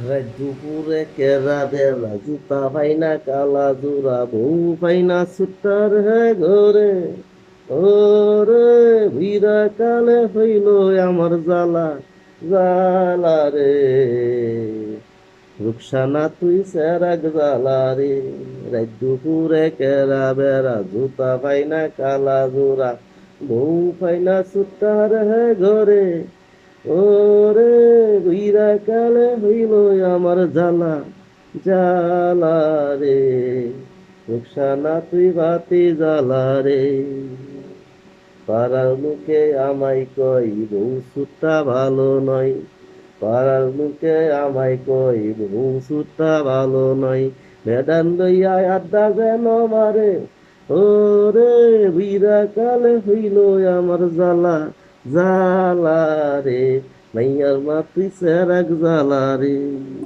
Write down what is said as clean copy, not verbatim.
রাত দুপুরে কেরা বেলা জুতা পাইনা কালা জোড়া বউ পাইনা সুটার হে ঘরে ওরে ভিড়া কালে হইল আমার জ্বালা জ্বালা রে রুকসানা তুই সেরাক জ্বালা রে রাত দুপুরে কেরা বেড়া জুতা পাইনা কালা জোড়া বউ পাইনা সুটার হে ঘরে ওরে বুইরা কালে হইল আমার জ্বালা জ্বালা রে রুকসানা তুই বাতি জ্বালা রে পাড়ার লোকে আমায় কই বউ সুট্টা ভালো নয় পাড়ার লোকে আমায় কই বউ সুট্টা ভালো নয় বেদান লইয়া আড্ডা যেন মারে ওরে বুইরা কালে হইল আমার জ্বালা জ্বালা রে মাইয়ার মা তুই সেরাক জ্বালা রে।